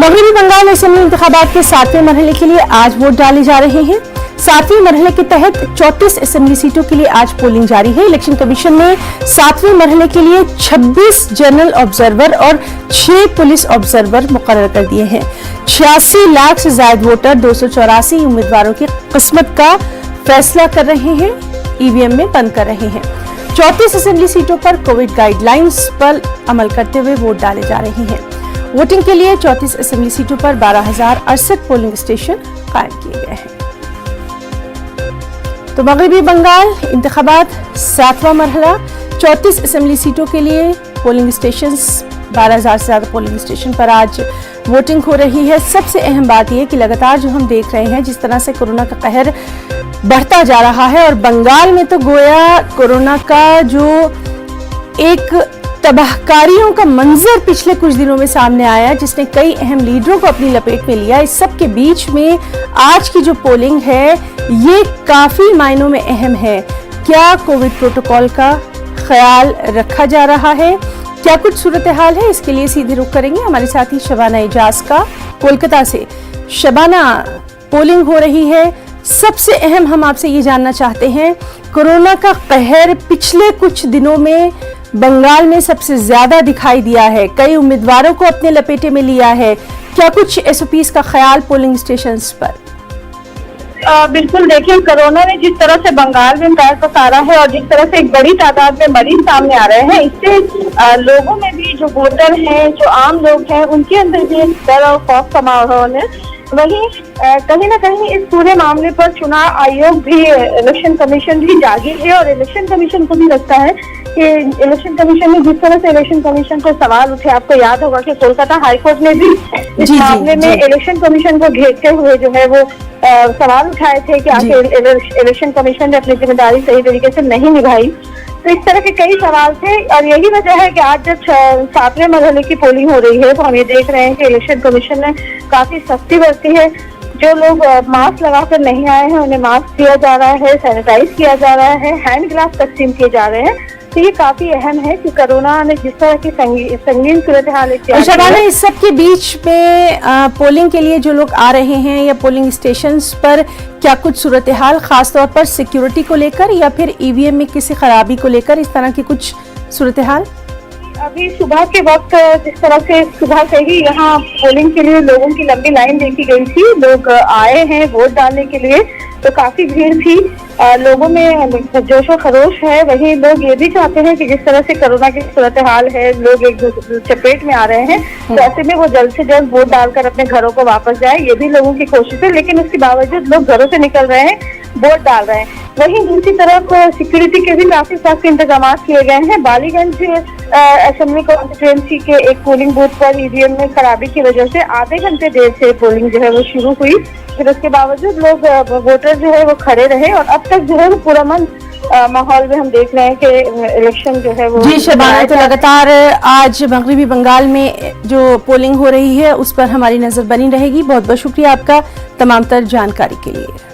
मगरबी बंगाल असेंबली इंतखाबात के 7वें मरहले के लिए आज वोट डाले जा रहे हैं। 7वें मरहले के तहत 34 असेंबली सीटों के लिए आज पोलिंग जारी है। इलेक्शन कमीशन ने 7वें मरहले के लिए 26 जनरल ऑब्जर्वर और 6 पुलिस ऑब्जर्वर मुकर्रर कर दिए हैं। 86 लाख से ज्यादा वोटर 284 उम्मीदवारों की किस्मत का फैसला कर रहे हैं, ईवीएम में बंद कर रहे हैं। 34 असेंबली सीटों पर कोविड गाइडलाइंस पर अमल करते हुए वोट डाले जा रहे हैं। वोटिंग के लिए 34 असेंबली सीटों पर 12,068 पोलिंग स्टेशन कायम किए गए हैं। तो मगरबी बंगाल इंतखाबात 7वां मरहला, 34 असेंबली सीटों के लिए पोलिंग स्टेशन, 12,000 से ज्यादा पोलिंग स्टेशन पर आज वोटिंग हो रही है। सबसे अहम बात यह कि लगातार जो हम देख रहे हैं, जिस तरह से कोरोना का कहर बढ़ता जा रहा है और बंगाल में तो गोया कोरोना का जो एक तबाहकारियों का मंजर पिछले कुछ दिनों में सामने आया, जिसने कई अहम लीडरों को अपनी लपेट में लिया। इस सब के बीच में आज की जो पोलिंग है ये काफी मायनों में अहम है। क्या कोविड प्रोटोकॉल का ख्याल रखा जा रहा है, क्या कुछ सूरत हाल है, इसके लिए सीधे रुख करेंगे हमारे साथी शबाना एजाज का कोलकाता से। शबाना, पोलिंग हो रही है, सबसे अहम हम आपसे ये जानना चाहते हैं, कोरोना का कहर पिछले कुछ दिनों में बंगाल में सबसे ज्यादा दिखाई दिया है, कई उम्मीदवारों को अपने लपेटे में लिया है। क्या कुछ एसओपीज का ख्याल पोलिंग स्टेशंस पर? बिल्कुल, देखिए, कोरोना ने जिस तरह से बंगाल में पैर पसारा है और जिस तरह से एक बड़ी तादाद में मरीज सामने आ रहे हैं, इससे लोगों में भी, जो वोटर हैं, जो आम लोग हैं, उनके अंदर भी एक डर और खौफ का माहौल है। वहीं कहीं ना कहीं इस पूरे मामले पर चुनाव आयोग भी, इलेक्शन कमीशन भी जागी है और इलेक्शन कमीशन को भी लगता है कि इलेक्शन कमीशन ने जिस तरह से इलेक्शन कमीशन को सवाल उठे, आपको याद होगा कि कोलकाता हाईकोर्ट ने भी इस मामले में इलेक्शन कमीशन को घेरते हुए जो है वो सवाल उठाए थे कि आखिर इलेक्शन कमीशन ने अपनी जिम्मेदारी सही तरीके से नहीं निभाई। तो इस तरह के कई सवाल थे और यही वजह है कि आज जब 7वें मरहले की पोलिंग हो रही है तो हम ये देख रहे हैं कि इलेक्शन कमीशन ने काफी सख्ती बरती है। जो लोग मास्क लगाकर नहीं आए हैं उन्हें मास्क दिया जा रहा है, सैनिटाइज किया जा रहा है, हैंड ग्लास तकसीम किए जा रहे हैं। तो ये काफी अहम है कि कोरोना ने जिस तरह की संगीन सूरत हाल शबाना, इस सब के बीच में पोलिंग के लिए जो लोग आ रहे हैं या पोलिंग स्टेशंस पर, क्या कुछ सूरत हाल खास तौर पर सिक्योरिटी को लेकर या फिर ईवीएम में किसी खराबी को लेकर, इस तरह की कुछ सूरत हाल? अभी सुबह के वक्त जिस तरह से सुबह से ही यहाँ पोलिंग के लिए लोगों की लंबी लाइन देखी गई थी, लोग आए हैं वोट डालने के लिए, तो काफी भीड़ थी, लोगों में जोशो खरोश है। वहीं लोग ये भी चाहते हैं कि जिस तरह से कोरोना की सूरत हाल है, लोग एक चपेट में आ रहे हैं, तो ऐसे में वो जल्द से जल्द वोट डालकर अपने घरों को वापस जाए, ये भी लोगों की कोशिश है। लेकिन उसके बावजूद लोग घरों से निकल रहे हैं, वोट डाल रहे हैं। वहीं दूसरी तरफ सिक्योरिटी के भी काफी सख्त इंतजाम किए गए हैं। बालीगंज असेंबली कॉन्स्टिट्यूएंसी के एक पोलिंग बूथ पर ईवीएम में खराबी की वजह से आधे घंटे देर से पोलिंग जो है वो शुरू हुई, फिर उसके बावजूद लोग वोटर जो है वो खड़े रहे और अब तक जो है वो पुरअमन माहौल में हम देख रहे हैं कि इलेक्शन जो है वो। जी शबाना, तो लगातार आज मगरबी बंगाल में जो पोलिंग हो रही है उस पर हमारी नजर बनी रहेगी। बहुत बहुत शुक्रिया आपका तमाम तर जानकारी के लिए।